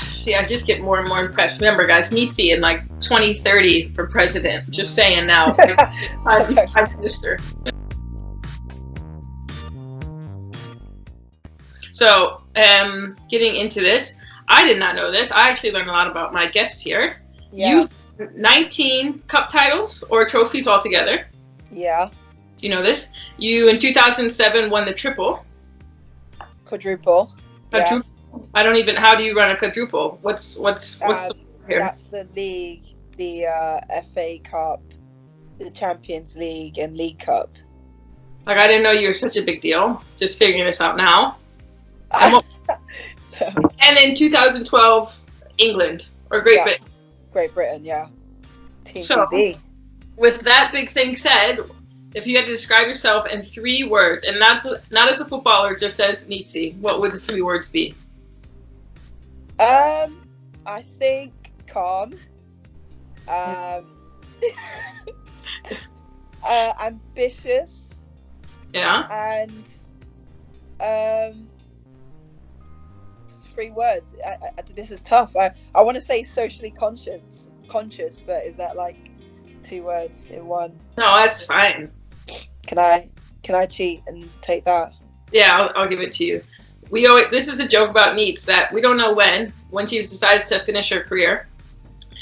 See, I just get more and more impressed. Remember, guys, Nietzsche in like 2030 for president. Just saying now. Prime Minister. So, getting into this, I did not know this. I actually learned a lot about my guest here. Yeah. You 19 cup titles or trophies altogether. Yeah. Do you know this? You in 2007 won the triple. Quadruple. Yeah. I don't even. How do you run a quadruple? What's the here? That's the league, the FA Cup, the Champions League, and League Cup. Like, I didn't know you were such a big deal. Just figuring this out now. And in 2012, England or Great Britain. Great Britain, yeah. Team so, TV. With that big thing said, if you had to describe yourself in 3 words, and not as a footballer, just as Nietzsche, what would the 3 words be? I think calm. Ambitious. Yeah. And 3 words. This is tough. I want to say socially conscious, but is that like 2 words in one? No, that's fine. Can I cheat and take that? Yeah, I'll give it to you. This is a joke about Neats that we don't know when she's decided to finish her career.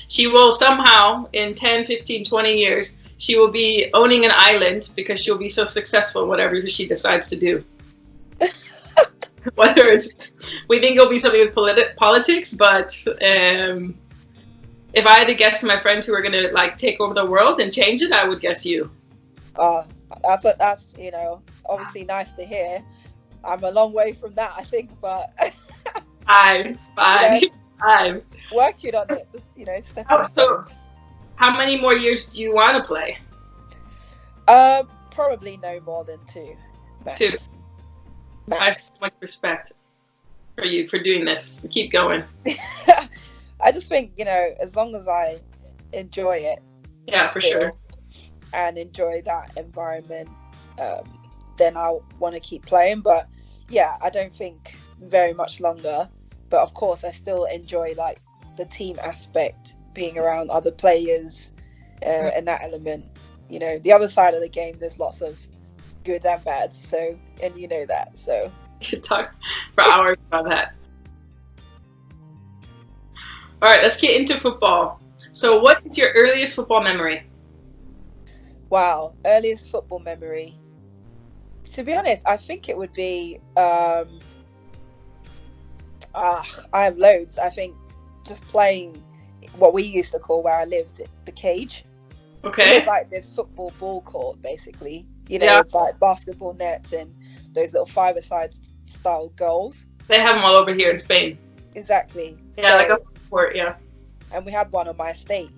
She will somehow, in 10, 15, 20 years, she will be owning an island because she'll be so successful in whatever she decides to do. Whether we think it'll be something with politics, but if I had to guess my friends who are going to like take over the world and change it, I would guess you. That's obviously nice to hear. I'm a long way from that, I think, but five. Working on it, stepping stones. How many more years do you want to play? Probably no more than 2. Max. 2. Max. I have so much respect for you for doing this. Keep going. I just think, as long as I enjoy it. Yeah, for sure. And enjoy that environment, then I want to keep playing. But yeah, I don't think very much longer. But of course, I still enjoy like the team aspect, being around other players, and that element. The other side of the game, there's lots of good and bad. So, and you know that. So you could talk for hours about that. All right, let's get into football. So, what is your earliest football memory? Wow, earliest football memory. To be honest, I think it would be. I have loads. I think just playing what we used to call where I lived the cage. Okay. It was like this football ball court, basically. With like basketball nets and those little 5-a-side style goals. They have them all over here in Spain. Exactly. Yeah, so, like a court, yeah. And we had one on my estate,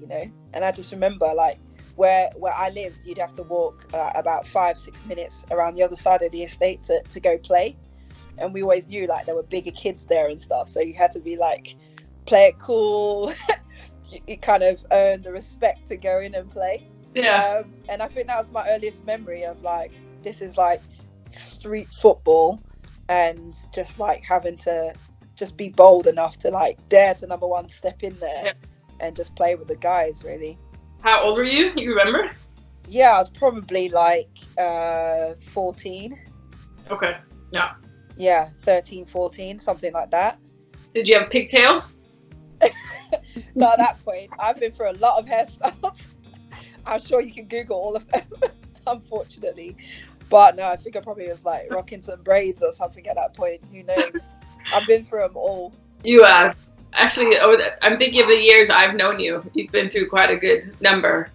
and I just remember like where I lived, you'd have to walk about 5-6 minutes around the other side of the estate to go play. And we always knew like there were bigger kids there and stuff, so you had to be like play it cool. You kind of earn the respect to go in and play. Yeah. And I think that was my earliest memory of like, this is like street football, and just like having to just be bold enough to like dare to number one step in there and just play with the guys, really. How old were you? You remember? Yeah, I was probably like 14. Okay. Yeah. Yeah, 13, 14, something like that. Did you have pigtails? Not at that point. I've been through a lot of hairstyles. I'm sure you can Google all of them, unfortunately. But no, I think I probably was like rocking some braids or something at that point. Who knows? I've been through them all. You have. Actually, I'm thinking of the years I've known you. You've been through quite a good number.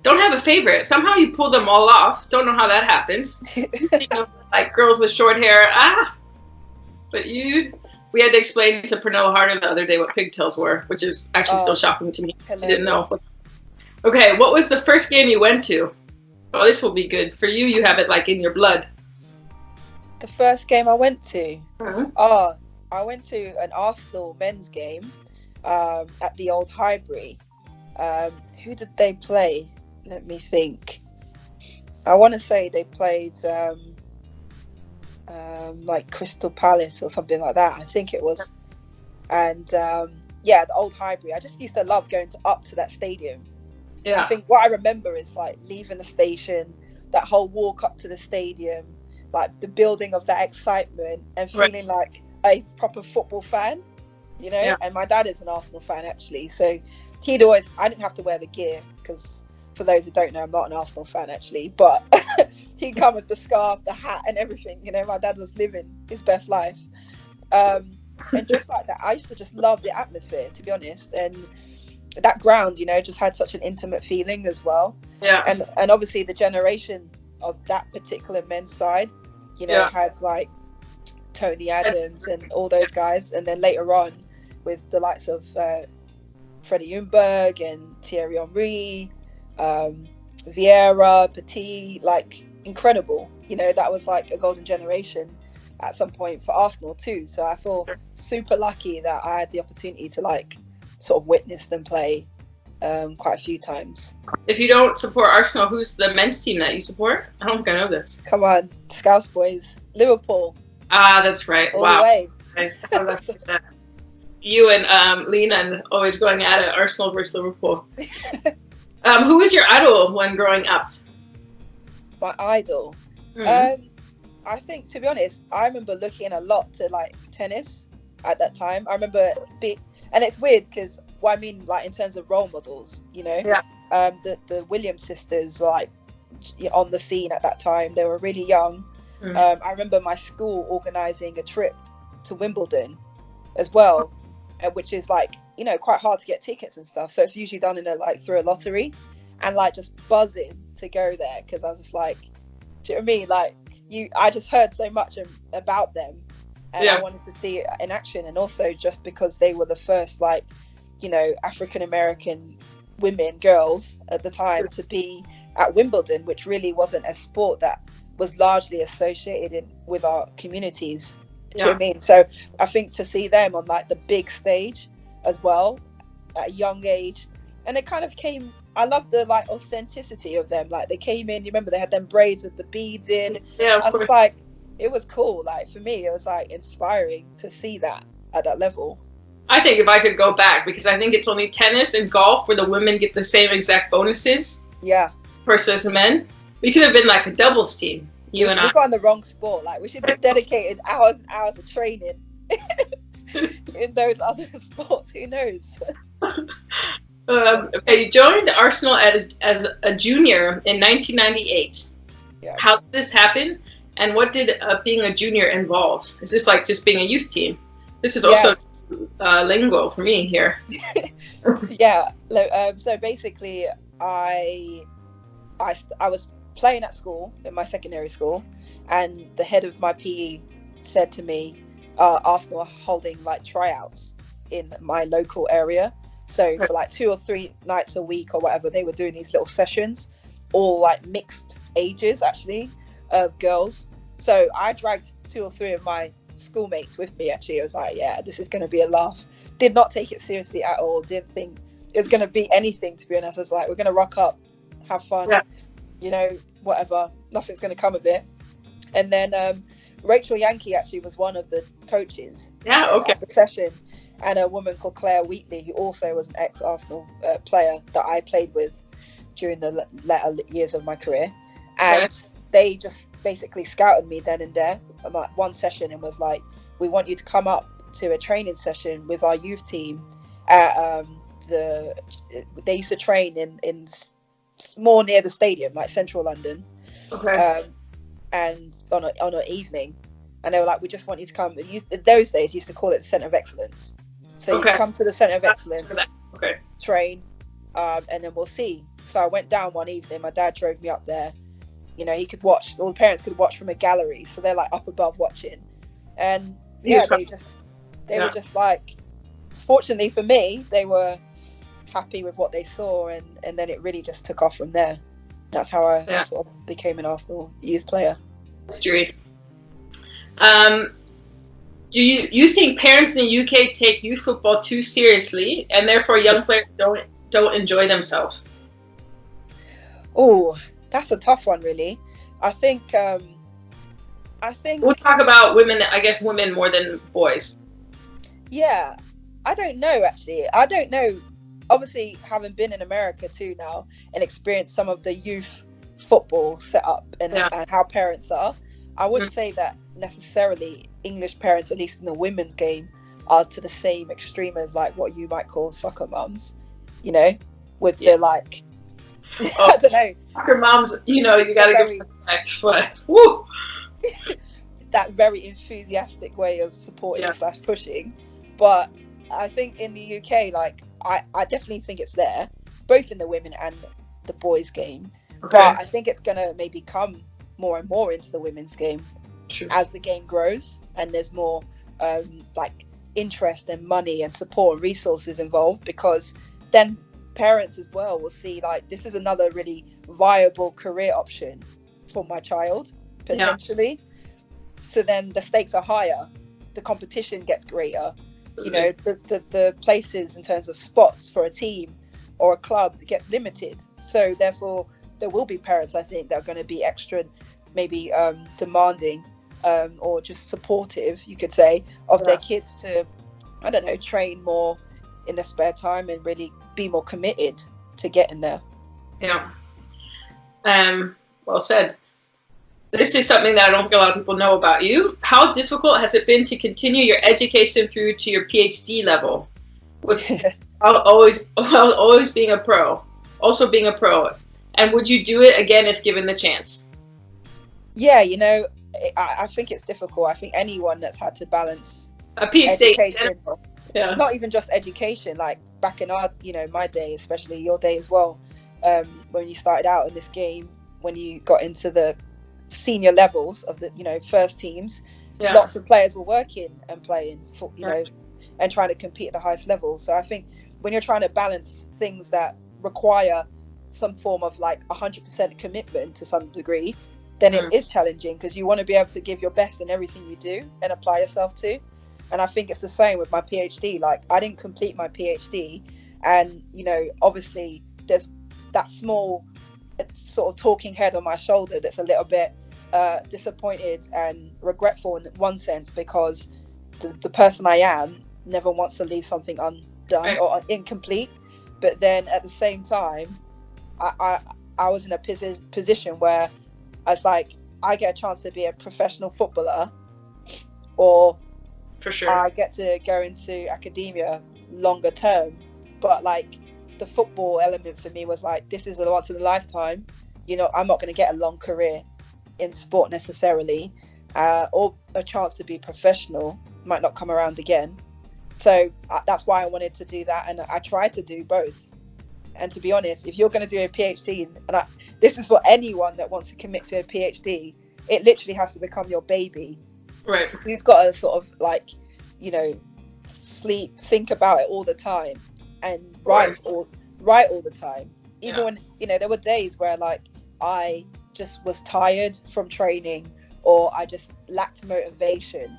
Don't have a favorite. Somehow you pull them all off. Don't know how that happens. Like girls with short hair. But we had to explain to Pernilla Harder the other day what pigtails were, which is actually still shocking to me. She didn't know. Okay, what was the first game you went to? Oh, this will be good. For you, you have it like in your blood. The first game I went to? Mm-hmm. I went to an Arsenal men's game at the Old Highbury. Who did they play? Let me think. I want to say they played like Crystal Palace or something like that, I think it was. And yeah, the old Highbury. I just used to love going up to that stadium. Yeah. I think what I remember is like leaving the station, that whole walk up to the stadium, like the building of that excitement, and feeling like a proper football fan, you know. Yeah. And my dad is an Arsenal fan actually, so he'd always, I didn't have to wear the gear because, for those who don't know, I'm not an Arsenal fan actually, but he'd come with the scarf, the hat and everything, you know. My dad was living his best life. And just like that, I used to just love the atmosphere, to be honest. And that ground, you know, just had such an intimate feeling as well. Yeah. And obviously the generation of that particular men's side, you know, had like Tony Adams and all those guys. And then later on with the likes of Freddie Ljungberg and Thierry Henry, Vieira, Petit, like incredible. You know, that was like a golden generation at some point for Arsenal too. So I feel super lucky that I had the opportunity to like sort of witness them play quite a few times. If you don't support Arsenal, who's the men's team that you support? I don't think I know this. Come on, Scouse boys, Liverpool. Ah, that's right. All wow. the way. That's you and Lena always going at it, Arsenal versus Liverpool. Who was your idol when growing up? My idol? I think, to be honest, I remember looking a lot to like tennis at that time. I remember and it's weird because what I mean, like in terms of role models, you know, the Williams sisters were like on the scene at that time. They were really young. I remember my school organising a trip to Wimbledon as well, which is like, you know, quite hard to get tickets and stuff. So it's usually done through a lottery, and like just buzzing to go there because I was just like, do you know what I mean? Like I just heard so much about them, and I wanted to see it in action. And also just because they were the first, like, you know, African American girls at the time to be at Wimbledon, which really wasn't a sport that was largely associated with our communities. Do you know what I mean? So I think to see them on like the big stage as well at a young age, and it kind of came, I love the like authenticity of them. Like they came in, you remember they had them braids with the beads in. Yeah, I was like, it was cool. Like for me, it was like inspiring to see that at that level. I think if I could go back, because I think it's only tennis and golf where the women get the same exact bonuses. Yeah. Versus men. We could have been like a doubles team. You and I. We've got the wrong sport. Like we should have dedicated hours and hours of training in those other sports. Who knows? Okay, you joined Arsenal as a junior in 1998. Yeah. How did this happen? And what did being a junior involve? Is this like just being a youth team? This is also lingo for me here. Yeah. So basically, I was playing at school, in my secondary school, and the head of my PE said to me, Arsenal are holding like tryouts in my local area. So for like 2 or 3 nights a week or whatever, they were doing these little sessions, all like mixed ages actually, of girls. So I dragged 2 or 3 of my schoolmates with me actually. I was like, yeah, this is going to be a laugh. Did not take it seriously at all. Didn't think it was going to be anything, to be honest. I was like, we're going to rock up, have fun, you know, whatever. Nothing's going to come of it. And then Rachel Yankee actually was one of the coaches at the session. And a woman called Claire Wheatley, who also was an ex-Arsenal player that I played with during the latter years of my career. And they just basically scouted me then and there on like one session and was like, we want you to come up to a training session with our youth team at they used to train in more near the stadium, like central London. And on an evening. And they were like, we just want you to come. Those days used to call it the Centre of Excellence. So you come to the Centre of Excellence, train, and then we'll see. So I went down one evening. My dad drove me up there. You know, he could watch. All the parents could watch from a gallery, so they're like up above watching. And they were just like. Fortunately for me, they were happy with what they saw, and then it really just took off from there. That's how I sort of became an Arsenal youth player. History. Do you think parents in the UK take youth football too seriously, and therefore young players don't enjoy themselves? Oh, that's a tough one, really. I think I think we'll talk about women. I guess women more than boys. Yeah, I don't know actually. I don't know. Obviously, having been in America too now and experienced some of the youth football setup and how parents are, I wouldn't say that necessarily English parents, at least in the women's game, are to the same extreme as like what you might call soccer mums. You know, with the like, I don't know. Soccer moms, you know, you got to give respect, but woo. That very enthusiastic way of supporting / pushing. But I think in the UK, like I definitely think it's there, both in the women and the boys game. Okay. But I think it's gonna maybe come more and more into the women's game as the game grows and there's more like interest and money and support and resources involved, because then parents as well will see like this is another really viable career option for my child potentially. So then the stakes are higher, the competition gets greater. You know, the places in terms of spots for a team or a club gets limited. So therefore, there will be parents, I think, that are going to be extra, maybe demanding or just supportive, you could say, of their kids to, I don't know, train more in their spare time and really be more committed to getting there. Yeah. Well said. This is something that I don't think a lot of people know about you. How difficult has it been to continue your education through to your PhD level? With always being a pro, also being a pro. And would you do it again if given the chance? Yeah, you know, I think it's difficult. I think anyone that's had to balance a PhD education, not even just education, like back in our, you know, my day, especially your day as well, when you started out in this game, when you got into the senior levels of the, you know, first teams, lots of players were working and playing for, you know, and trying to compete at the highest level. So I think when you're trying to balance things that require some form of like 100% commitment to some degree, then it is challenging, because you want to be able to give your best in everything you do and apply yourself to. And I think it's the same with my PhD. Like, I didn't complete my PhD, and, you know, obviously there's that small sort of talking head on my shoulder that's a little bit disappointed and regretful in one sense, because the person I am never wants to leave something undone or incomplete. But then at the same time, I was in a position where I was like, I get a chance to be a professional footballer, or for sure I get to go into academia longer term. But like, the football element for me was like, this is a once in a lifetime. You know, I'm not going to get a long career in sport necessarily, or a chance to be professional might not come around again. So that's why I wanted to do that, and I tried to do both. And to be honest, if you're going to do a PhD, and this is for anyone that wants to commit to a PhD, it literally has to become your baby. Right. You've got to sort of like, you know, think about it all the time, and write all the time. Even when, you know, there were days where like I just was tired from training, or I just lacked motivation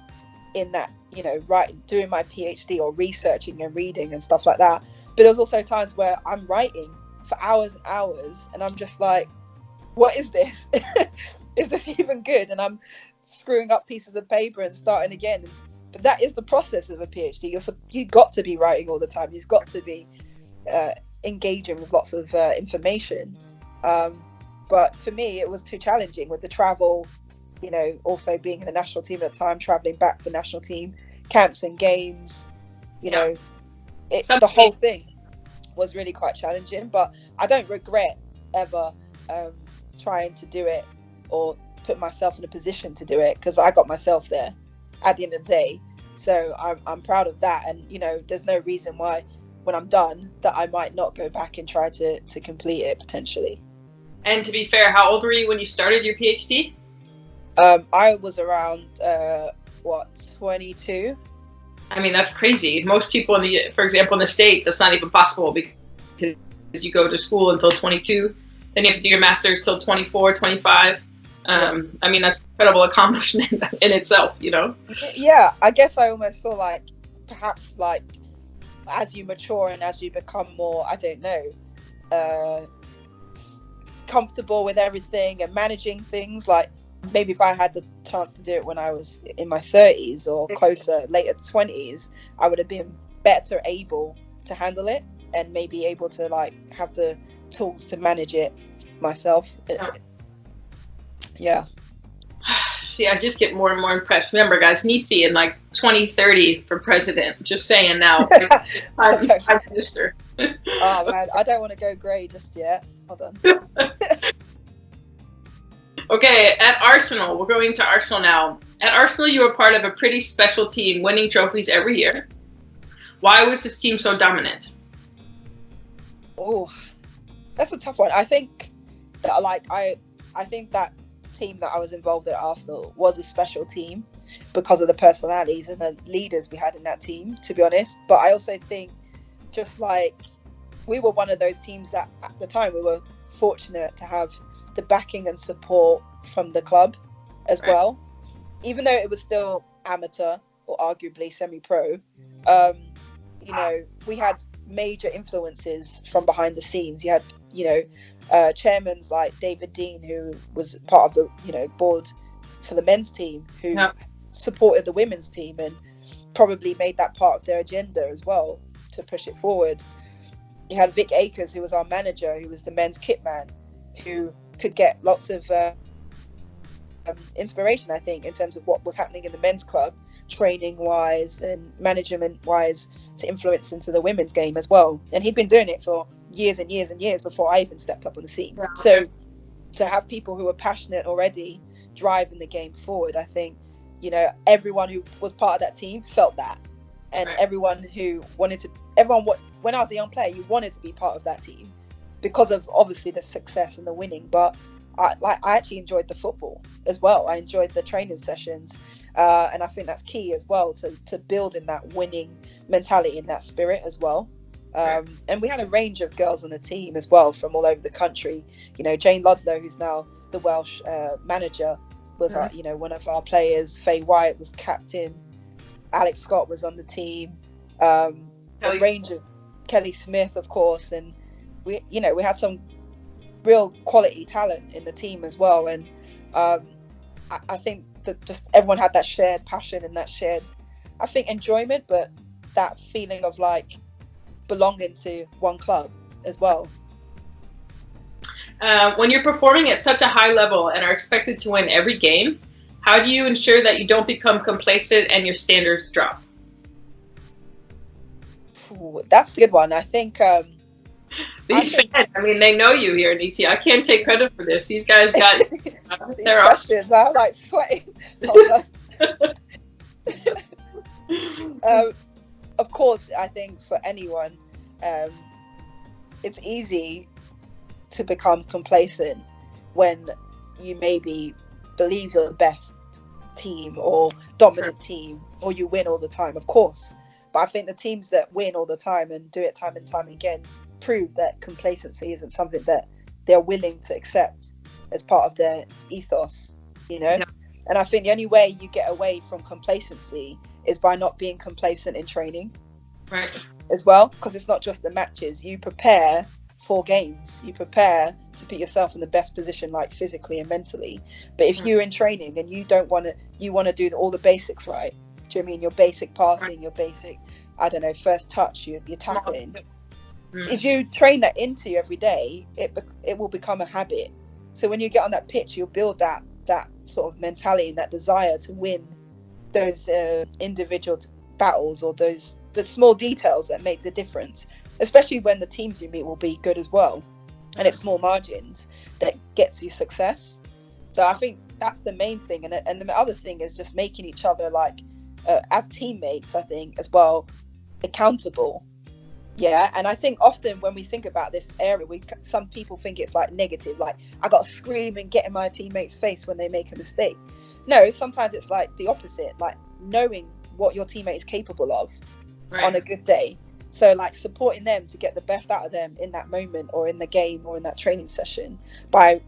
in that, you know, doing my PhD or researching and reading and stuff like that. But there's also times where I'm writing for hours and hours, and I'm just like, what is this? Is this even good? And I'm screwing up pieces of paper and starting again. But that is the process of a PhD. You've got to be writing all the time. You've got to be engaging with lots of information. But for me, it was too challenging with the travel, you know, also being in the national team at the time, traveling back for national team camps and games, you know, the whole thing was really quite challenging. But I don't regret ever trying to do it or put myself in a position to do it, because I got myself there at the end of the day. So I'm proud of that. And, you know, there's no reason why when I'm done that I might not go back and try to complete it potentially. And to be fair, how old were you when you started your PhD? I was around 22. I mean, that's crazy. Most people for example, in the States, that's not even possible, because you go to school until 22, then you have to do your master's till 24, 25. I mean, that's an incredible accomplishment in itself, you know? Yeah, I guess I almost feel like perhaps like as you mature and as you become more, I don't know, comfortable with everything and managing things, like maybe if I had the chance to do it when I was in my 30s or closer, later 20s, I would have been better able to handle it and maybe able to like have the tools to manage it myself. Yeah. See, I just get more and more impressed. Remember, guys, Nitsi in like 2030 for president. Just saying now. Prime Minister. Oh man, I don't want to go grey just yet. Hold on. Okay, at Arsenal, we're going to Arsenal now. At Arsenal, you were part of a pretty special team, winning trophies every year. Why was this team so dominant? Oh, that's a tough one. I think that I think that team that I was involved at Arsenal was a special team because of the personalities and the leaders we had in that team, to be honest. But I also think just like we were one of those teams that at the time we were fortunate to have the backing and support from the club as well, even though it was still amateur or arguably semi-pro. You know, we had major influences from behind the scenes. You had, you know, chairmans like David Dean, who was part of the, you know, board for the men's team, who supported the women's team and probably made that part of their agenda as well to push it forward. You had Vic Akers, who was our manager, who was the men's kit man, who could get lots of inspiration, I think, in terms of what was happening in the men's club, training wise and management wise, to influence into the women's game as well. And he'd been doing it for years and years and years before I even stepped up on the scene. Yeah. So to have people who were passionate already driving the game forward, I think, you know, everyone who was part of that team felt that. And everyone who wanted to, when I was a young player, you wanted to be part of that team because of obviously the success and the winning. But I actually enjoyed the football as well. I enjoyed the training sessions. And I think that's key as well to building that winning mentality and that spirit as well. And we had a range of girls on the team as well from all over the country. You know, Jane Ludlow, who's now the Welsh manager, was you know, one of our players. Faye Wyatt was captain. Alex Scott was on the team. A range of Kelly Smith, of course, and we had some real quality talent in the team as well. And I think that just everyone had that shared passion and that shared, I think, enjoyment, but that feeling of like belonging to one club as well. When you're performing at such a high level and are expected to win every game, how do you ensure that you don't become complacent and your standards drop? Ooh, that's a good one. I think these fans, I mean, they know you here, Niti. I can't take credit for this. These guys got these questions. I'm like sweating. Of course, I think for anyone, it's easy to become complacent when you maybe believe you're the best team or dominant team, or you win all the time, of course. But I think the teams that win all the time and do it time and time again prove that complacency isn't something that they're willing to accept as part of their ethos, you know? Yeah. And I think the only way you get away from complacency is by not being complacent in training. Right. As well, because it's not just the matches. You prepare for games. You prepare to put yourself in the best position, like physically and mentally. But if you're in training and you don't want to, you want to do all the basics right. Do you know what I mean? Your basic passing, your basic, I don't know, first touch, your tackling. If you train that into you every day, it will become a habit. So when you get on that pitch, you'll build that sort of mentality and that desire to win those individual battles, or the small details that make the difference, especially when the teams you meet will be good as well, and it's small margins that gets you success. So I think that's the main thing, and the other thing is just making each other, like as teammates, I think as well, accountable. Yeah, and I think often when we think about this area, some people think it's like negative, like I got to scream and get in my teammates' face when they make a mistake. No, sometimes it's like the opposite, like knowing what your teammate is capable of on a good day. So like supporting them to get the best out of them in that moment, or in the game, or in that training session, by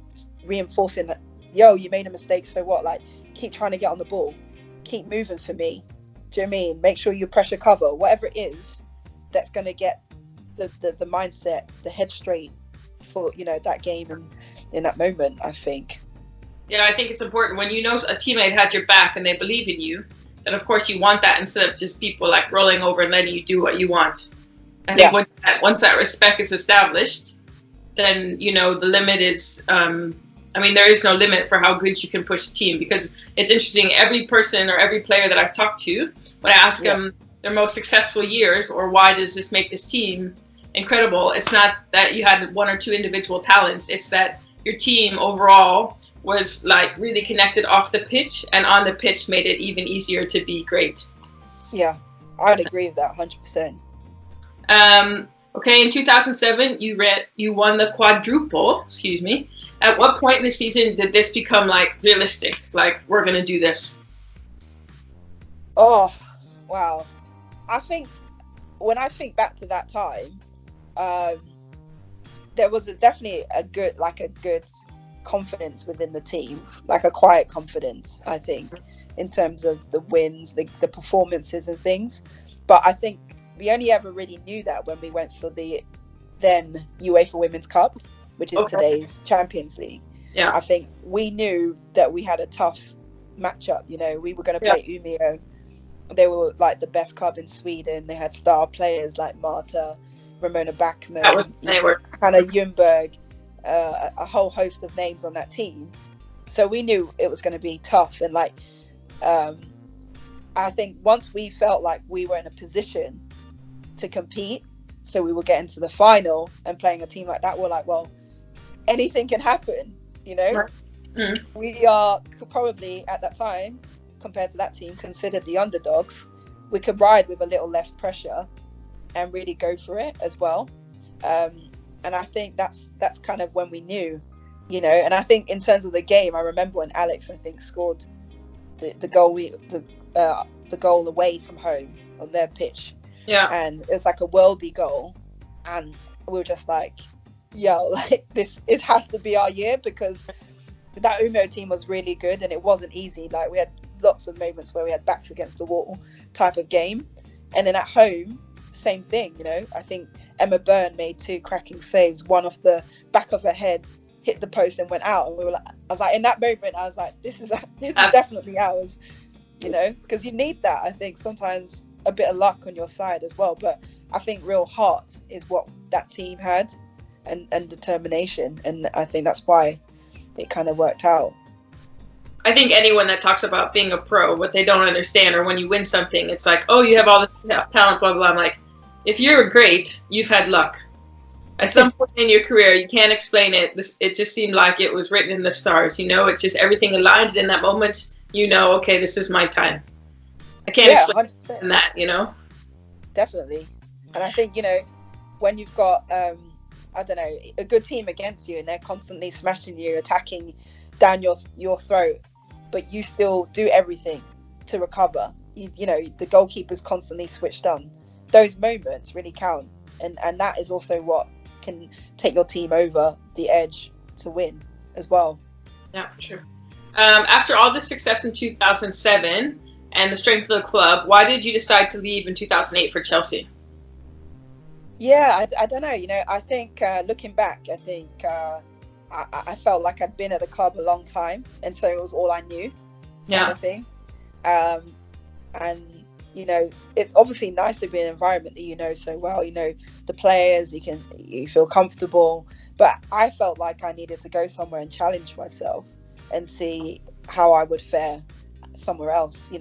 reinforcing that, yo, you made a mistake, so what? Like, keep trying to get on the ball, keep moving for me. Do you know what I mean? Make sure you pressure cover, whatever it is that's going to get the mindset, the head straight for, you know, that game and in that moment, I think. I think it's important when you know a teammate has your back and they believe in you, then of course you want that instead of just people like rolling over and letting you do what you want. I think once that respect is established, then the limit is. There is no limit for how good you can push the team, because it's interesting. Every person or every player that I've talked to, when I ask them their most successful years or why does this make this team incredible, it's not that you had one or two individual talents. It's that your team overall was like really connected off the pitch, and on the pitch made it even easier to be great. Yeah, I'd agree with that 100%. Okay, in 2007, you won the quadruple. Excuse me. At what point in the season did this become like realistic? Like, we're gonna do this? Oh, wow! I think when I think back to that time, there was definitely a good confidence within the team, like a quiet confidence, I think, in terms of the wins, the performances and things. But I think we only ever really knew that when we went for the then UEFA Women's Cup, which is today's Champions League. Yeah. I think we knew that we had a tough matchup. We were going to play Umeå. They were like the best club in Sweden. They had star players like Marta, Ramona Backman, Hannah Ljungberg, a whole host of names on that team. So we knew it was going to be tough. And I think once we felt like we were in a position to compete, so we were getting to the final and playing a team like that, we're like, well, anything can happen, We are probably at that time, compared to that team, considered the underdogs. We could ride with a little less pressure and really go for it as well. And I think that's kind of when we knew, and I think in terms of the game, I remember when Alex, I think, scored the goal, the goal away from home on their pitch. Yeah. And it was like a worldie goal. And we were just like, it has to be our year, because that Umeå team was really good and it wasn't easy. Like, we had lots of moments where we had backs against the wall type of game. And then at home, same thing, I think Emma Byrne made 2 cracking saves. One off the back of her head, hit the post and went out. And I was like, in that moment, I was like, this is definitely ours, because you need that. I think sometimes a bit of luck on your side as well. But I think real heart is what that team had, and determination. And I think that's why it kind of worked out. I think anyone that talks about being a pro, what they don't understand, or when you win something, it's like, oh, you have all this talent, blah, blah, blah. I'm like, if you're great, you've had luck. At some point in your career, you can't explain it. It just seemed like it was written in the stars, It's just everything aligned in that moment. Okay, this is my time. I can't explain that, Definitely. And I think, when you've got, a good team against you and they're constantly smashing you, attacking down your throat, but you still do everything to recover. The goalkeeper's constantly switched on. Those moments really count. And that is also what can take your team over the edge to win as well. Yeah, sure. After all the success in 2007 and the strength of the club, why did you decide to leave in 2008 for Chelsea? Yeah, I don't know. I think looking back, I think I felt like I'd been at the club a long time, and so it was all I knew. Kind of thing. And it's obviously nice to be in an environment that you know so well. The players, you feel comfortable. But I felt like I needed to go somewhere and challenge myself and see how I would fare somewhere else.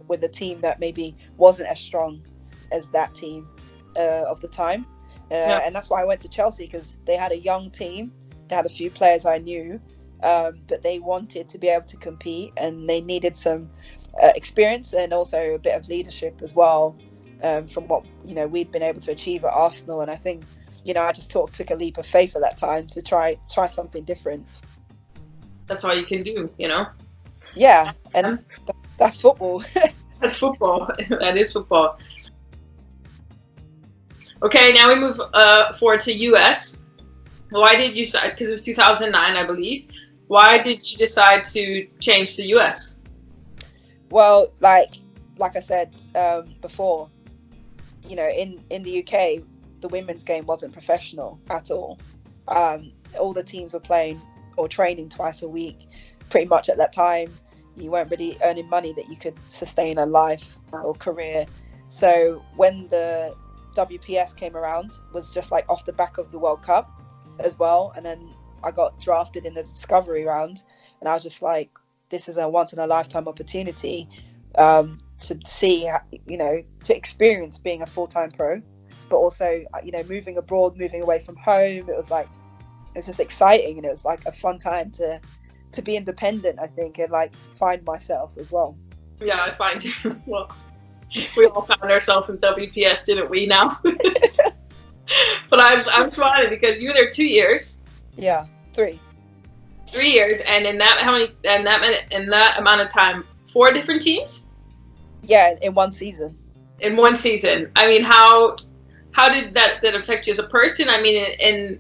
With a team that maybe wasn't as strong as that team of the time. And that's why I went to Chelsea, because they had a young team. They had a few players I knew, but they wanted to be able to compete, and they needed some experience and also a bit of leadership as well, from what we'd been able to achieve at Arsenal. And I think I just sort of took a leap of faith at that time to try something different. That's all you can do, Yeah, and that's football. That's football. That is football. Okay, now we move forward to US. Why did you decide, because it was 2009, I believe, why did you decide to change to US? Well, like I said before, in the UK, the women's game wasn't professional at all. All the teams were playing or training twice a week. pretty much at that time you weren't really earning money that you could sustain a life or career. So when the WPS came around, was just like off the back of the World Cup as well, and then I got drafted in the discovery round, and I was just like, this is a once in a lifetime opportunity to see, you know, to experience being a full-time pro, but also, you know, moving abroad, moving away from home. It was just exciting, and it was like a fun time to be independent, I think, and like find myself as well. Yeah, I find you. Well, we all found ourselves in WPS, didn't we? Now, but I'm trying because you were there 2 years. Yeah, 3 years, and in that amount of time, 4 different teams. Yeah, in one season. In one season. I mean, how did that affect you as a person? I mean, in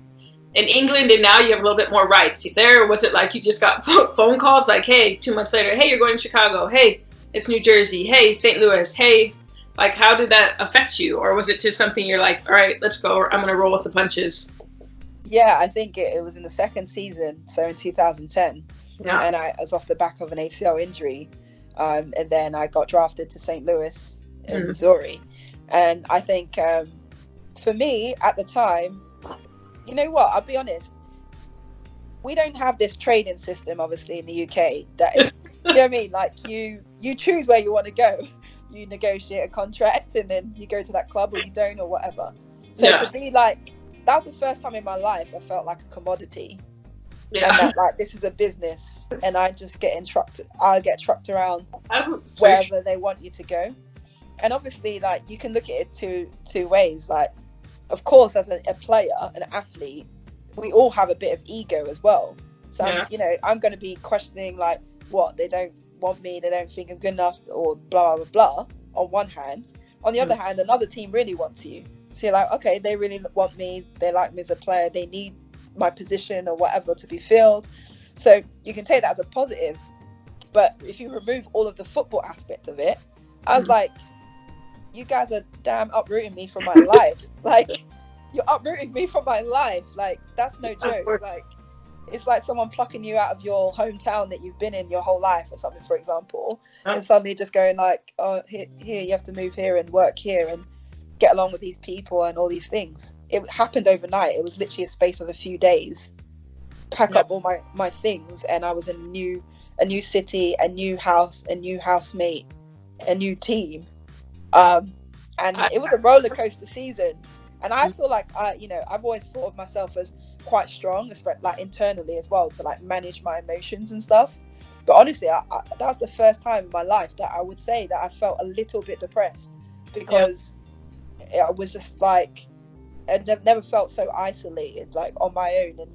England, and now you have a little bit more rights. There, was it like you just got phone calls like, hey, 2 months later, hey, you're going to Chicago. Hey, it's New Jersey. Hey, St. Louis. Hey, like, how did that affect you? Or was it just something you're like, all right, let's go. I'm going to roll with the punches? Yeah, I think it was in the second season, so in 2010. Yeah. And I was off the back of an ACL injury. And then I got drafted to St. Louis in Missouri. And I think for me at the time, you know what, I'll be honest, we don't have this trading system, obviously, in the UK. That is, you know what I mean? Like, you choose where you want to go. You negotiate a contract, and then you go to that club, or you don't, or whatever. So to me, like, that was the first time in my life I felt like a commodity. Yeah. And that, like, this is a business, and I just get trucked around wherever they want you to go. And obviously, like, you can look at it two ways. Like, of course, as a player, an athlete, we all have a bit of ego as well. So, I'm going to be questioning, like, what, they don't want me, they don't think I'm good enough, or blah, blah, blah, on one hand. On the other hand, another team really wants you. So you're like, okay, they really want me, they like me as a player, they need my position or whatever to be filled. So you can take that as a positive. But if you remove all of the football aspect of it, I was like, you guys are damn uprooting me from my life. Like, you're uprooting me from my life. Like, that's no joke. Like, it's like someone plucking you out of your hometown that you've been in your whole life or something, for example, and suddenly just going like, oh, here you have to move here and work here and get along with these people and all these things. It happened overnight. It was literally a space of a few days. Pack up all my things, and I was in a new city, a new house, a new housemate, a new team. And it was a roller coaster season. And I feel like I've always thought of myself as quite strong, like internally as well, to like manage my emotions and stuff. But honestly, that was the first time in my life that I would say that I felt a little bit depressed, because I was just like, I've never felt so isolated, like on my own, and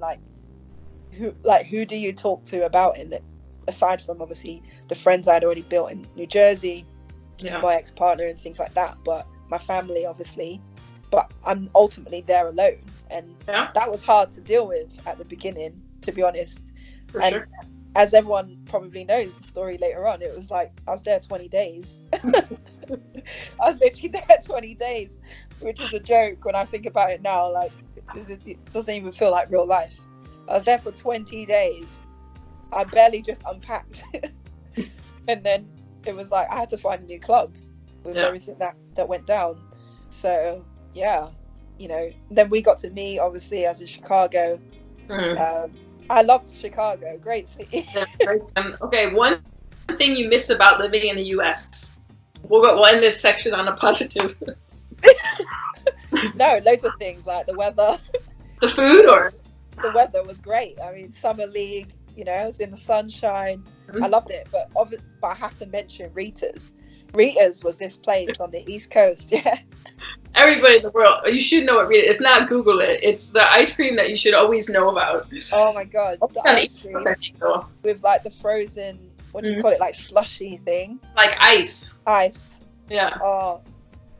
who do you talk to about it, aside from obviously the friends I'd already built in New Jersey, my ex-partner and things like that, but my family obviously, but I'm ultimately there alone, and that was hard to deal with at the beginning, to be honest. Sure. As everyone probably knows the story later on, it was like I was there 20 days. I was literally there 20 days, which is a joke when I think about it now. Like, it doesn't even feel like real life. I was there for 20 days. I barely just unpacked. And then it was like I had to find a new club with everything that went down. So, then we got to meet, obviously, as in Chicago. I loved Chicago. Great city. Okay, one thing you miss about living in the U.S. We'll end this section on a positive. No, loads of things, like the weather. The food, or? The weather was great. I mean, summer league, I was in the sunshine. I loved it. But I have to mention Rita's. Rita's was this place on the East Coast, Everybody in the world, you should know what Rita. If not, Google it. It's the ice cream that you should always know about. Oh my god, the ice cream with like the frozen, what do you call it, like slushy thing? Like ice. Ice. Yeah. Oh,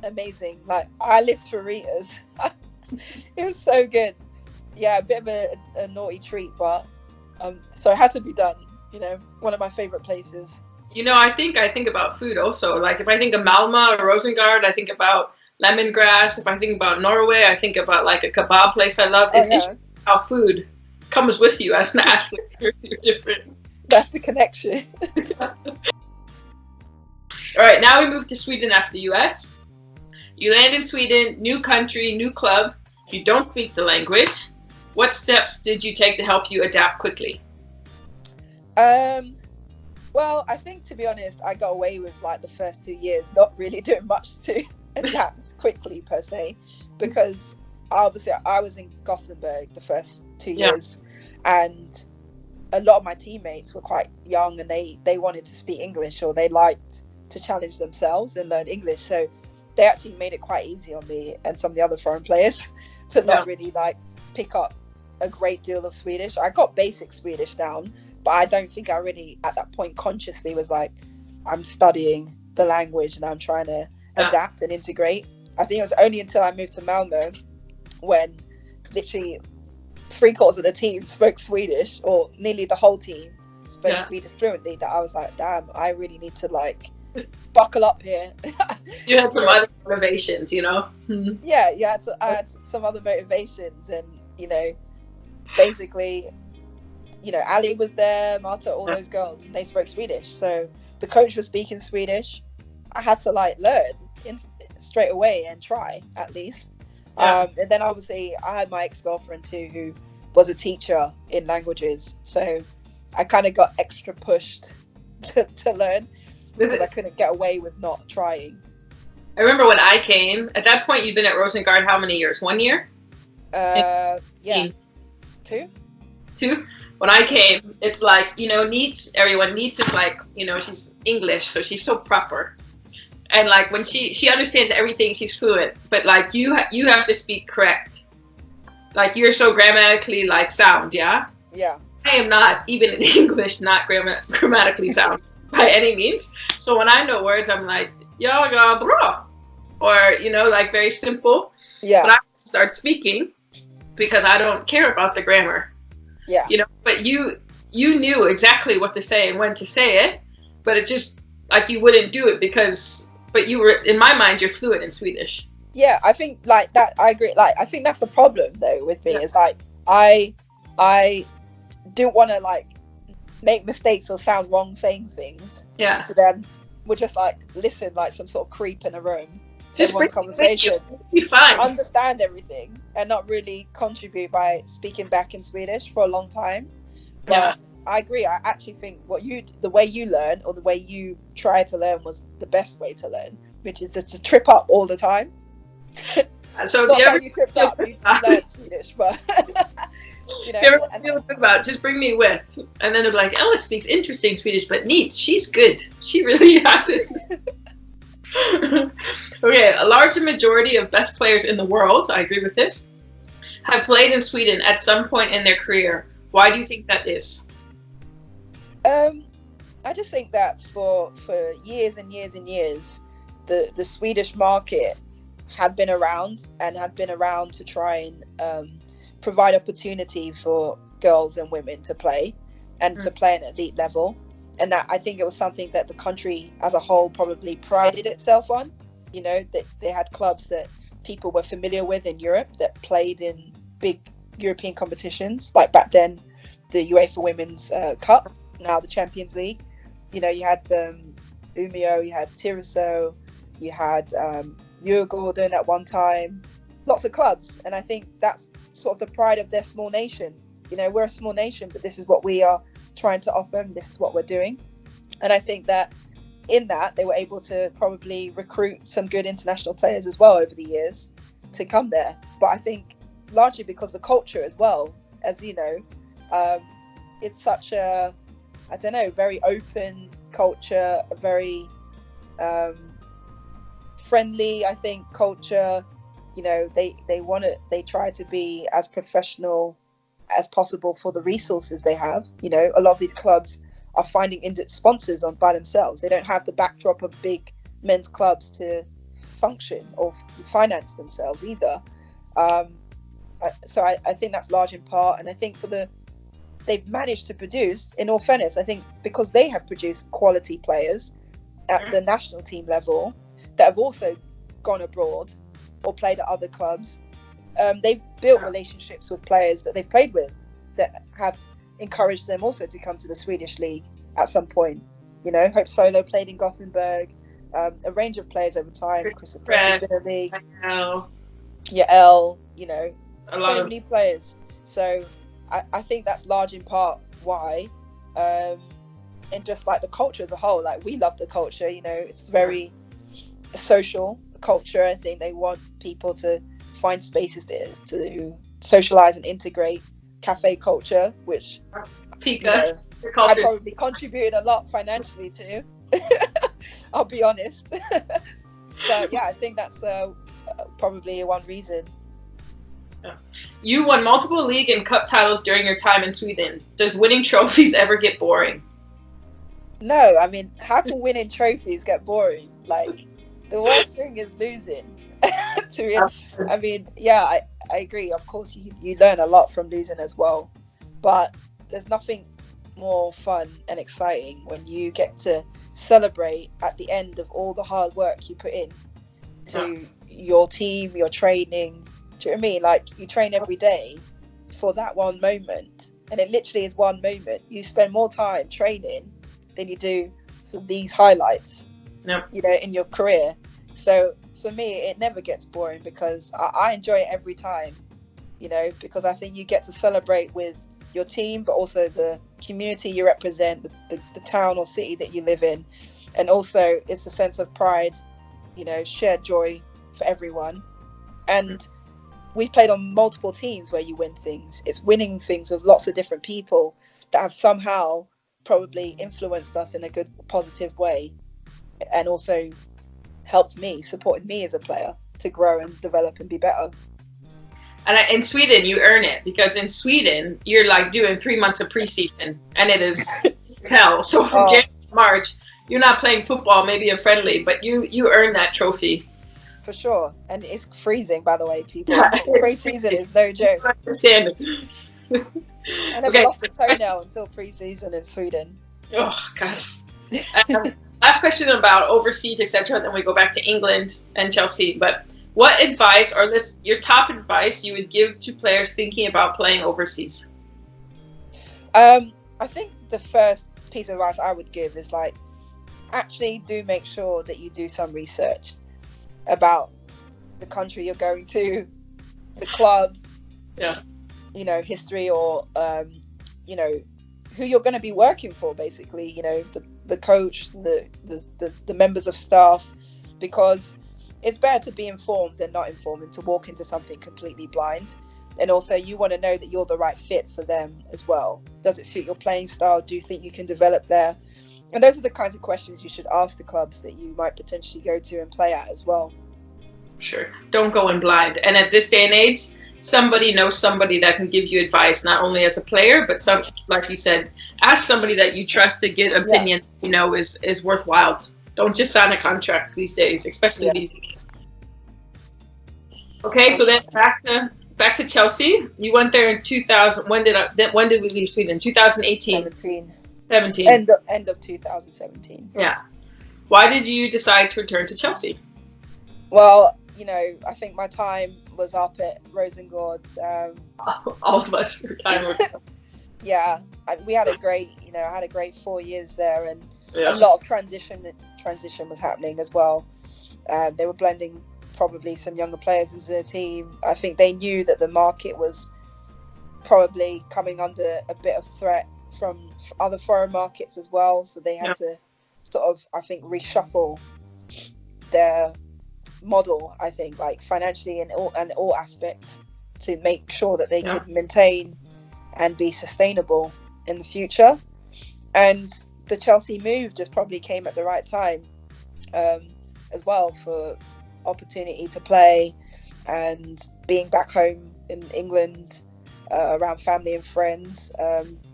amazing! Like, I lived for Rita's. It was so good. Yeah, a bit of a naughty treat, but so it had to be done. One of my favorite places. I think about food also. Like, if I think of Malma or Rosengard, I think about lemongrass. If I think about Norway, I think about like a kebab place I love. It's how food comes with you as an athlete. You're different. That's the connection. All right, now we move to Sweden after the US. You land in Sweden, new country, new club. You don't speak the language. What steps did you take to help you adapt quickly? Well, I think, to be honest, I got away with like the first 2 years not really doing much to adapt quickly per se, because obviously I was in Gothenburg the first 2 years, and a lot of my teammates were quite young, and they wanted to speak English, or they liked to challenge themselves and learn English. So they actually made it quite easy on me and some of the other foreign players to not really like pick up a great deal of Swedish. I got basic Swedish down, but I don't think I really at that point consciously was like, I'm studying the language and I'm trying to adapt and integrate. I think it was only until I moved to Malmö, when literally 3/4 of the team spoke Swedish, or nearly the whole team spoke Swedish fluently, that I was like, damn, I really need to like buckle up here. You had some other motivations, you know? Yeah, you had to add some other motivations, and you know, basically, you know, Ali was there, Marta, all those girls, and they spoke Swedish. So the coach was speaking Swedish. I had to like learn straight away and try at least. And then obviously I had my ex-girlfriend too, who was a teacher in languages. So I kind of got extra pushed to learn, because I couldn't get away with not trying. I remember when I came, at that point you'd been at Rosengard how many years? 1 year? Yeah. Two? When I came, it's like, you know, everyone needs is like, you know, she's English, so she's so proper. And like when she understands everything, she's fluent, but like you have to speak correct. Like you're so grammatically like sound, yeah? Yeah. I am not, even in English, not grammatically sound by any means. So when I know words, I'm like, yaga bra, or, you know, like very simple. Yeah. But I start speaking because I don't care about the grammar. Yeah. You know, but you knew exactly what to say and when to say it, but it just like you wouldn't do it because, but you were, in my mind, you're fluent in Swedish. Yeah, I think like that, I agree. Like, I think that's the problem though with me, is like, I didn't want to like make mistakes or sound wrong saying things. Yeah. So then we'll just like listen like some sort of creep in a room. Just bring conversation. Be fine. Understand everything and not really contribute by speaking back in Swedish for a long time. But I agree. I actually think the way you learn, or the way you try to learn, was the best way to learn, which is just to trip up all the time. So not how you tripped up, you learned Swedish, but you know. If you ever feel good about it, just bring me with, and then they'll be like, Ella speaks interesting Swedish, but neat. She's good. She really has it. Okay, a large majority of best players in the world, I agree with this, have played in Sweden at some point in their career. Why do you think that is? I just think that for years and years and years, the Swedish market had been around to try and provide opportunity for girls and women to play, and to play at an elite level. And that, I think it was something that the country as a whole probably prided itself on. You know, that they had clubs that people were familiar with in Europe that played in big European competitions, like back then the UEFA Women's Cup, now the Champions League. You know, you had Umeå, you had Tyresö, you had Djurgården at one time, lots of clubs. And I think that's sort of the pride of their small nation. You know, we're a small nation, but this is what we are trying to offer them, this is what we're doing. And I think that in that they were able to probably recruit some good international players as well over the years to come there. But I think largely because the culture as well, as you know, it's such a, I don't know, very open culture, a very friendly, I think, culture. You know, they try to be as professional as possible for the resources they have. You know, a lot of these clubs are finding sponsors by themselves. They don't have the backdrop of big men's clubs to function or finance themselves either. So I think that's large in part. And I think they've managed to produce, in all fairness, I think because they have produced quality players at the national team level that have also gone abroad or played at other clubs. They've built relationships with players that they've played with that have encourage them also to come to the Swedish league at some point. You know, Hope Solo played in Gothenburg. A range of players over time. Chris has been in the league. Yael, you know, so many players. So I think that's large in part why. And just like the culture as a whole, like we love the culture, you know, it's very social culture. I think they want people to find spaces to socialize and integrate cafe culture, which you know, I probably contributed a lot financially to. I'll be honest. But yeah, I think that's probably one reason. You won multiple league and cup titles during your time in Sweden. Does winning trophies ever get boring? No, I mean, how can winning trophies get boring? Like, the worst thing is losing. I mean, yeah, I agree. Of course, you learn a lot from losing as well. But there's nothing more fun and exciting when you get to celebrate at the end of all the hard work you put in to your team, your training. Do you know what I mean? Like, you train every day for that one moment. And it literally is one moment. You spend more time training than you do for these highlights, you know, in your career. So for me, it never gets boring because I enjoy it every time, you know, because I think you get to celebrate with your team, but also the community you represent, the town or city that you live in. And also it's a sense of pride, you know, shared joy for everyone. And we've played on multiple teams where you win things. It's winning things with lots of different people that have somehow probably influenced us in a good, positive way, and also supported me as a player to grow and develop and be better. And in Sweden, you earn it, because in Sweden, you're like doing 3 months of preseason, and it is hell. So from January to March, you're not playing football, maybe a friendly, but you earn that trophy. For sure. And it's freezing, by the way, people. Pre-season is no joke. I understand. I never lost a toenail until pre-season in Sweden. Oh, God. Last question about overseas, etc. Then we go back to England and Chelsea. But what advice, or your top advice, you would give to players thinking about playing overseas? I think the first piece of advice I would give is, like, actually do make sure that you do some research about the country you're going to, the club, you know, history, or you know, who you're going to be working for, basically, you know, the coach, the members of staff, because it's better to be informed than not informed, and to walk into something completely blind. And also, you want to know that you're the right fit for them as well. Does it suit your playing style? Do you think you can develop there? And those are the kinds of questions you should ask the clubs that you might potentially go to and play at as well. Sure. Don't go in blind. And at this day and age, somebody knows somebody that can give you advice, not only as a player, but some, like you said, ask somebody that you trust to get opinion, you know, is worthwhile. Don't just sign a contract these days, especially these days. Okay, so then back to Chelsea. You went there in 2000. When did we leave Sweden? 2018. 17. End of 2017. Yeah. Why did you decide to return to Chelsea? Well, you know, I think my time was up at Rosengård. All of us were time. Yeah, we had a great, you know, I had a great 4 years there, and a lot of transition was happening as well. They were blending probably some younger players into the team. I think they knew that the market was probably coming under a bit of threat from other foreign markets as well, so they had to sort of, I think, reshuffle their model, I think, like financially and all aspects, to make sure that they could maintain and be sustainable in the future. And the Chelsea move just probably came at the right time as well, for opportunity to play and being back home in England around family and friends.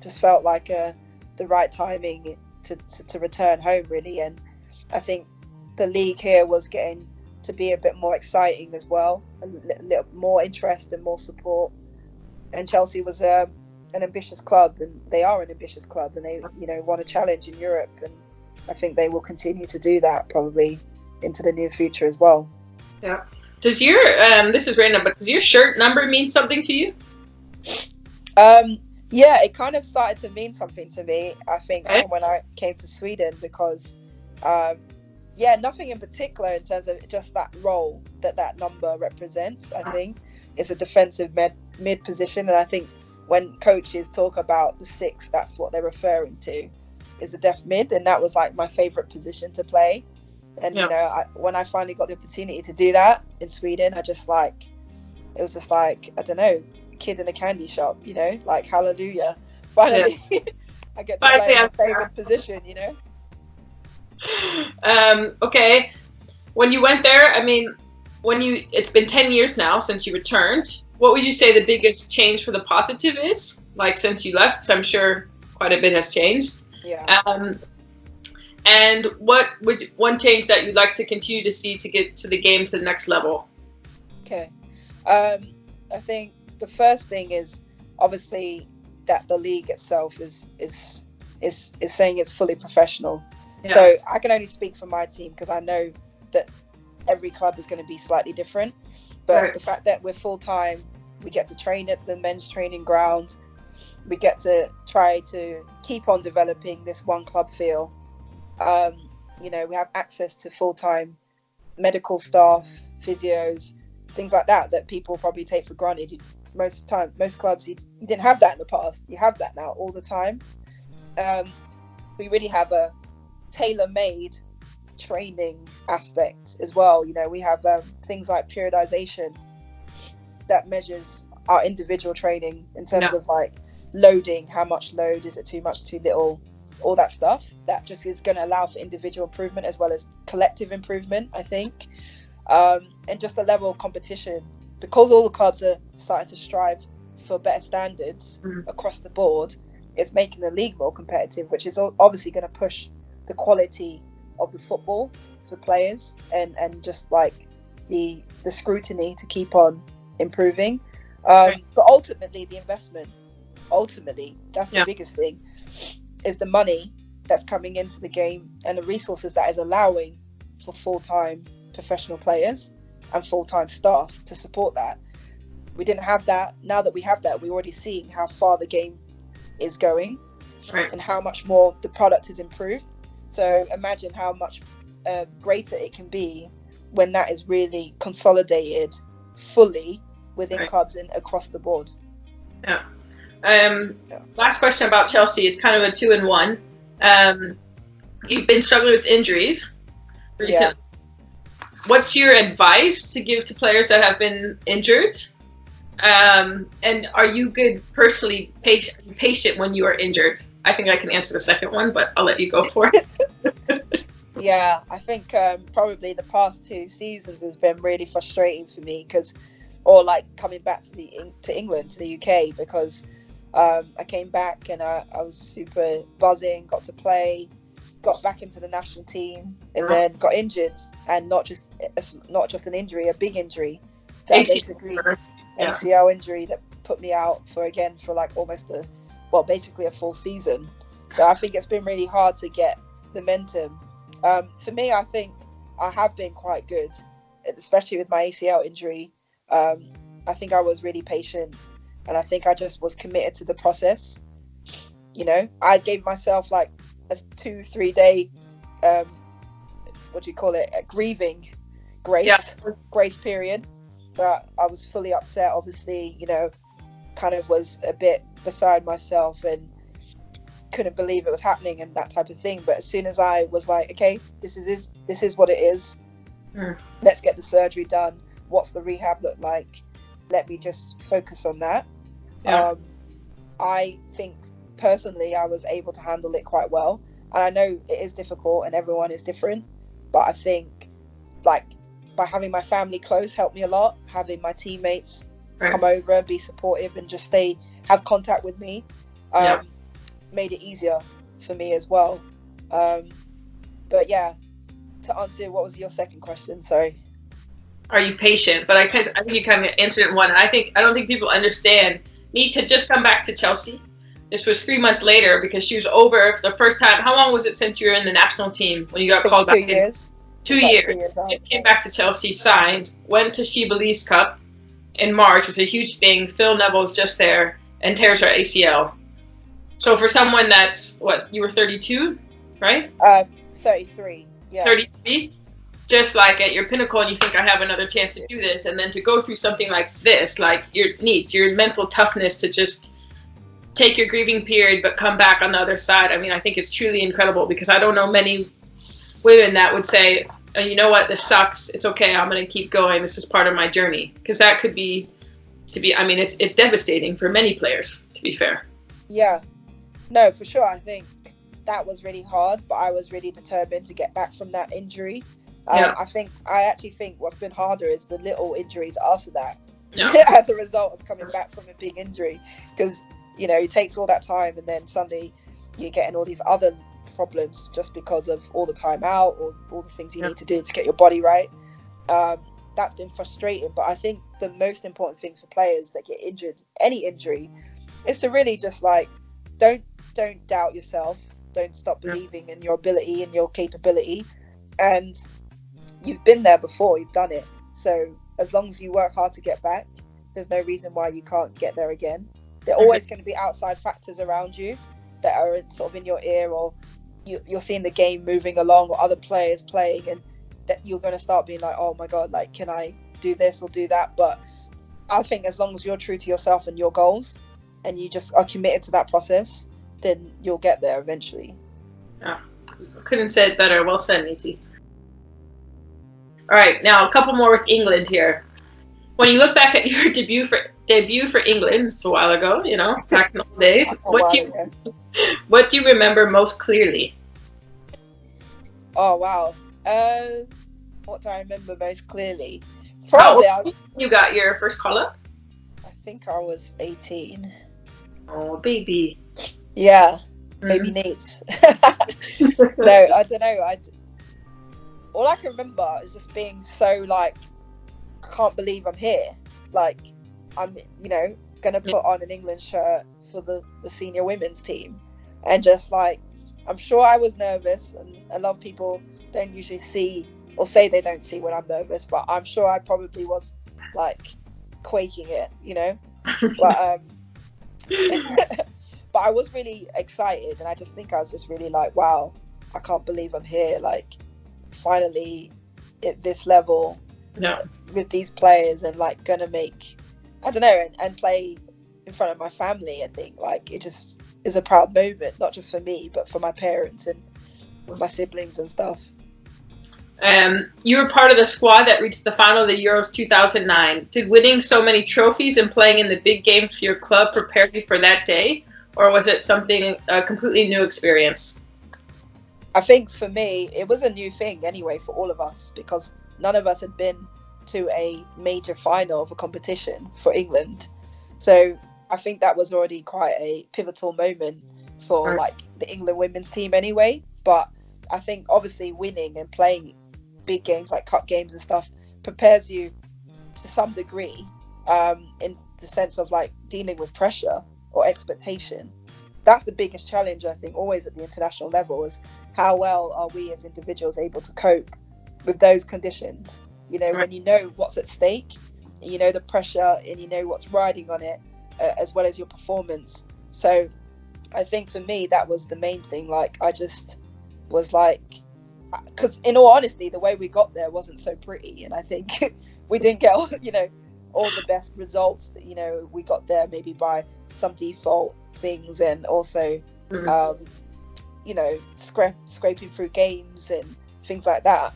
Just felt like the right timing to return home, really. And I think the league here was getting to be a bit more exciting as well, a little more interest and more support. And Chelsea was an ambitious club, and they are an ambitious club, and they, you know, want a challenge in Europe, and I think they will continue to do that probably into the near future as well. Yeah. Does your this is random, but does your shirt number mean something to you? Yeah, it kind of started to mean something to me, I think, Okay. when I came to Sweden, because um, yeah, nothing in particular in terms of just that role that number represents. I think it's a defensive mid position, and I think when coaches talk about the six, that's what they're referring to, is a def mid, and that was like my favorite position to play. And Yeah. you know, when I finally got the opportunity to do that in Sweden, I just like, it was just like, I don't know, kid in a candy shop, you know, like hallelujah, finally. I get to play in my favorite position, you know. Okay. When you went there, I mean, it's been 10 years now since you returned. What would you say the biggest change for the positive is? Like since you left, 'cause I'm sure quite a bit has changed. Yeah. And what would one change that you'd like to continue to see to get to the game to the next level? Okay. I think the first thing is obviously that the league itself is saying it's fully professional. Yeah. So I can only speak for my team because I know that every club is going to be slightly different. But the fact that we're full time, we get to train at the men's training ground, we get to try to keep on developing this one club feel. You know, we have access to full time medical staff, physios, things like that people probably take for granted. Most clubs you didn't have that in the past. You have that now all the time. We really have a tailor-made training aspect as well. You know, we have things like periodization that measures our individual training in terms of like loading, how much load, is it too much, too little, all that stuff. That just is going to allow for individual improvement as well as collective improvement, I think. And just the level of competition, because all the clubs are starting to strive for better standards across the board, it's making the league more competitive, which is obviously going to push the quality of the football for players and just like the scrutiny to keep on improving. But ultimately the investment, that's the biggest thing, is the money that's coming into the game and the resources that is allowing for full-time professional players and full-time staff to support that. We didn't have that. Now that we have that, we're already seeing how far the game is going and how much more the product is improved. So imagine how much greater it can be when that is really consolidated fully within clubs and across the board. Last question about Chelsea. It's kind of a 2-in-1. You've been struggling with injuries recently. What's your advice to give to players that have been injured? And are you good personally patient when you are injured? I think I can answer the second one, but I'll let you go for it. Yeah, I think probably the past 2 seasons has been really frustrating for me or like coming back to England, to the UK, because I came back and I was super buzzing, got to play, got back into the national team, and then got injured, and not just an injury, a big injury. ACL injury that put me out for like almost basically a full season. So I think it's been really hard to get momentum. For me, I think I have been quite good, especially with my ACL injury. I think I was really patient, and I think I just was committed to the process. You know, I gave myself like a 2-3 day, a grieving grace period. But I was fully upset, obviously, you know, kind of was a bit beside myself and couldn't believe it was happening and that type of thing. But as soon as I was like, okay, this is what it is. Let's get the surgery done. What's the rehab look like? Let me just focus on that. I think personally I was able to handle it quite well. And I know it is difficult and everyone is different. But I think like by having my family close helped me a lot. Having my teammates come over and be supportive and just have contact with me made it easier for me as well. But yeah, to answer, what was your second question? Sorry. Are you patient? But I think you kind of answered it in one. I don't think people understand. Need to just come back to Chelsea. This was 3 months later because she was over for the first time. How long was it since you were in the national team when you got called back? 2 years. 2 years. Came back to Chelsea, signed, went to She Believes Cup in March. It was a huge thing. Phil Neville was just there. and tears her ACL. So for someone that's, what, you were 32, right? 33, yeah. 33? Just like at your pinnacle and you think I have another chance to do this, and then to go through something like this, like your mental toughness to just take your grieving period but come back on the other side. I mean, I think it's truly incredible, because I don't know many women that would say, oh, you know what, this sucks, it's okay, I'm going to keep going, this is part of my journey. Because that could be, I mean, it's devastating for many players, to be fair. Yeah, no, for sure. I think that was really hard, but I was really determined to get back from that injury. I actually think what's been harder is the little injuries after that, as a result of coming back from a big injury, because it takes all that time, and then suddenly you're getting all these other problems just because of all the time out or all the things you need to do to get your body right. That's been frustrating, but I think the most important thing for players that get injured, any injury, is to really just like don't doubt yourself, don't stop believing in your ability and your capability, and you've been there before, you've done it. So as long as you work hard to get back, there's no reason why you can't get there again. There are always going to be outside factors around you that are sort of in your ear, or you're seeing the game moving along, or other players playing, and that you're going to start being like, oh my god, like, can I do this or do that? But I think as long as you're true to yourself and your goals, and you just are committed to that process, then you'll get there eventually. Yeah, couldn't say it better. Well said, Niti. All right, now a couple more with England here. When you look back at your debut for England, it's a while ago, back in the old days. What do you remember most clearly? Oh wow, what do I remember most clearly? Probably you got your first call up. I think I was 18. Oh baby. Yeah, baby Nate. No, I don't know. All I can remember is just being so like, I can't believe I'm here. Like, I'm, gonna put on an England shirt for the senior women's team, and just like, I'm sure I was nervous, and a lot of people don't usually see or say they don't see when I'm nervous, but I'm sure I probably was like quaking it, but but I was really excited, and I just think I was just really like, wow, I can't believe I'm here, like finally at this level with these players, and like gonna make, I don't know, and play in front of my family. I think like it just is a proud moment, not just for me but for my parents and my siblings and stuff. You were part of the squad that reached the final of the Euros 2009. Did winning so many trophies and playing in the big game for your club prepare you for that day, or was it something a completely new experience? I think for me it was a new thing anyway for all of us, because none of us had been to a major final of a competition for England. So I think that was already quite a pivotal moment for like the England women's team anyway. But I think obviously winning and playing big games like cup games and stuff prepares you to some degree, in the sense of like dealing with pressure or expectation. That's the biggest challenge, I think, always at the international level, is how well are we as individuals able to cope with those conditions, when you know what's at stake, the pressure, and what's riding on it, as well as your performance. So I think for me that was the main thing. Like, I just was like, because in all honesty the way we got there wasn't so pretty, and I think we didn't get all the best results. That we got there maybe by some default things, and also scraping through games and things like that.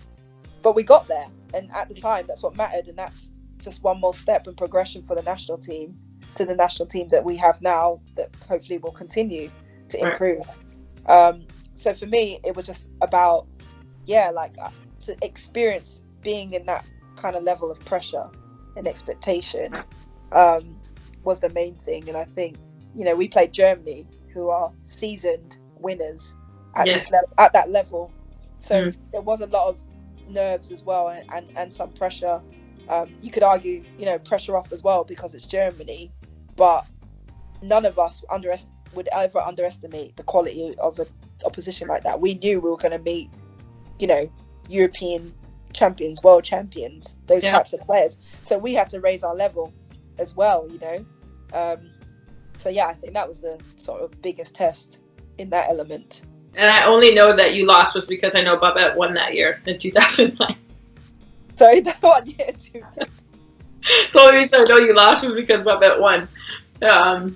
But we got there, and at the time that's what mattered, and that's just one more step in progression for the national team, to the national team that we have now, that hopefully will continue to improve. So for me it was just about to experience being in that kind of level of pressure and expectation was the main thing. And I think we played Germany, who are seasoned winners at at that level, so there was a lot of nerves as well, and some pressure. You could argue pressure off as well because it's Germany, but none of us would ever underestimate the quality of an opposition like that. We knew we were going to meet European champions, world champions, those types of players, so we had to raise our level as well, to So yeah, I think that was the sort of biggest test in that element. And I only know that you lost was because I know Babette won that year in 2009. Sorry, that 1 year too. The only reason I know you lost was because Babette won. A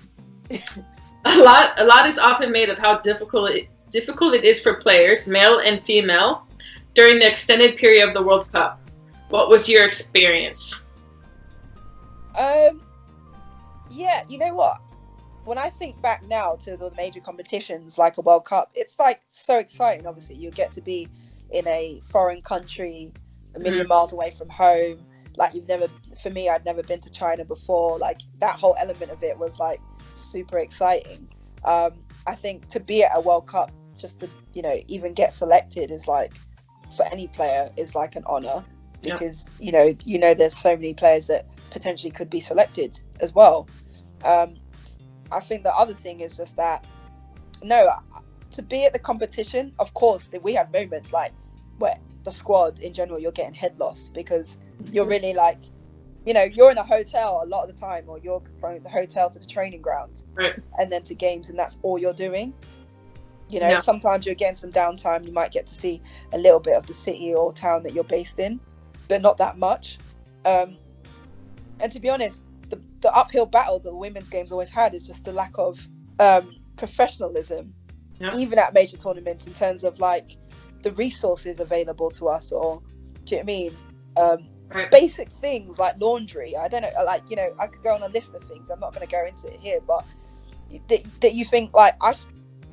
lot is often made of how difficult it is for players, male and female, during the extended period of the World Cup. What was your experience? Yeah, you know what? When I think back now to the major competitions like a World Cup, it's like so exciting. Obviously, you get to be in a foreign country, a million miles away from home. Like for me, I'd never been to China before. Like that whole element of it was like super exciting. I think to be at a World Cup, just to, even get selected is like, for any player, is like an honor, because, there's so many players that potentially could be selected as well. I think the other thing is just that, to be at the competition, of course, we had moments like where the squad in general, you're getting head loss because you're really like, you're in a hotel a lot of the time, or you're from the hotel to the training ground, right, and then to games, and that's all you're doing. Yeah. Sometimes you're getting some downtime. You might get to see a little bit of the city or town that you're based in, but not that much. And to be honest, the uphill battle that the women's games always had is just the lack of professionalism, even at major tournaments, in terms of like the resources available to us, or do you know what I mean? Right. Basic things like laundry. I don't know, like, I could go on a list of things. I'm not going to go into it here, but that you think like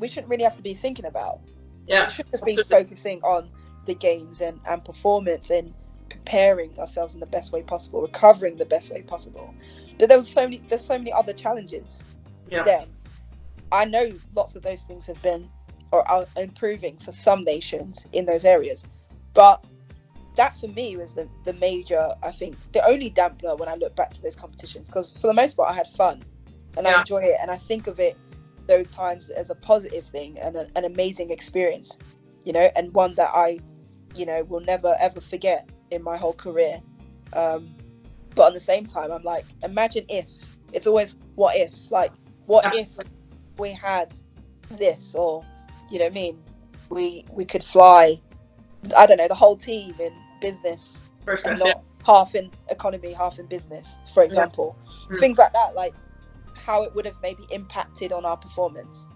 we shouldn't really have to be thinking about. Yeah. We should just be focusing on the games and performance and preparing ourselves in the best way possible, recovering the best way possible. But there's so many other challenges. Then I know lots of those things have been or are improving for some nations in those areas, but that for me was the major, I think, the only dampener when I look back to those competitions, because for the most part I had fun and I enjoy it, and I think of it those times as a positive thing and an amazing experience, and one that I will never ever forget in my whole career. But at the same time, I'm like, imagine if, it's always what if, like what if we had this, or what I mean, we could fly, I don't know, the whole team in business, and not half in economy, half in business, for example. Things like that, like how it would have maybe impacted on our performance.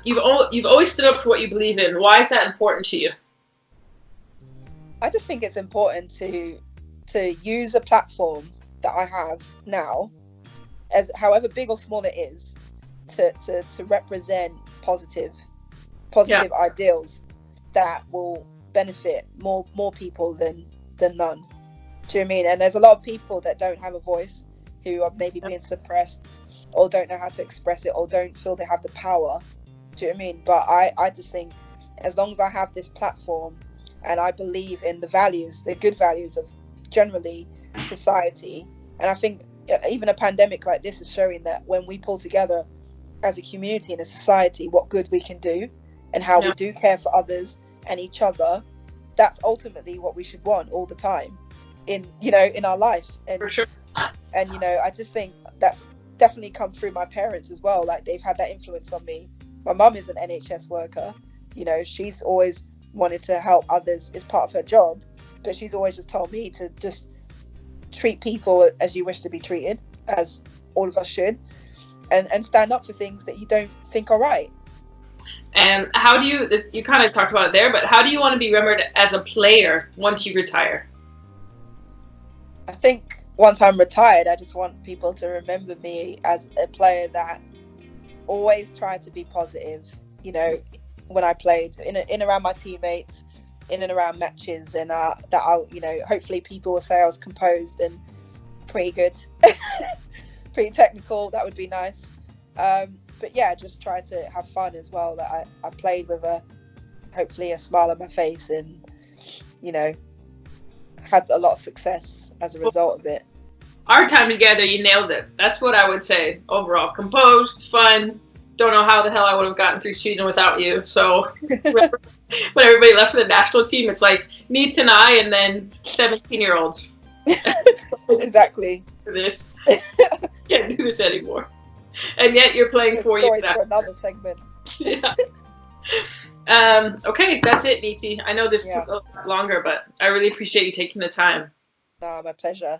You've always stood up for what you believe in. Why is that important to you? I just think it's important to use a platform that I have now, as however big or small it is, to represent positive ideals that will benefit more people than none. Do you know what I mean? And there's a lot of people that don't have a voice, who are maybe being suppressed, or don't know how to express it, or don't feel they have the power. Do you know what I mean? But I just think, as long as I have this platform and I believe in the values, the good values of generally society, and I think even a pandemic like this is showing that when we pull together as a community and a society, what good we can do, and how we do care for others and each other, that's ultimately what we should want all the time in our life. And for sure. And I just think that's definitely come through my parents as well. Like, they've had that influence on me. My mum is an NHS worker. She's always wanted to help others. It's part of her job, but she's always just told me to just treat people as you wish to be treated, as all of us should, and stand up for things that you don't think are right. And how do you kind of talked about it there, but how do you want to be remembered as a player once you retire? I think once I'm retired, I just want people to remember me as a player that always tried to be positive, when I played in around my teammates, in and around matches, and that I, hopefully people will say I was composed and pretty good, pretty technical. That would be nice. But yeah, just try to have fun as well. That I played with hopefully a smile on my face, and had a lot of success as a result of it. Our time together, you nailed it. That's what I would say overall. Composed, fun. Don't know how the hell I would have gotten through Sweden without you. So when everybody left for the national team, it's like Neat and I, and then 17-year-olds. Exactly. For this. Can't do this anymore. And yet you're playing Good 4 years stories for after. another segment. Yeah. Okay, that's it, Niti. I know this took a lot longer, but I really appreciate you taking the time. No, my pleasure.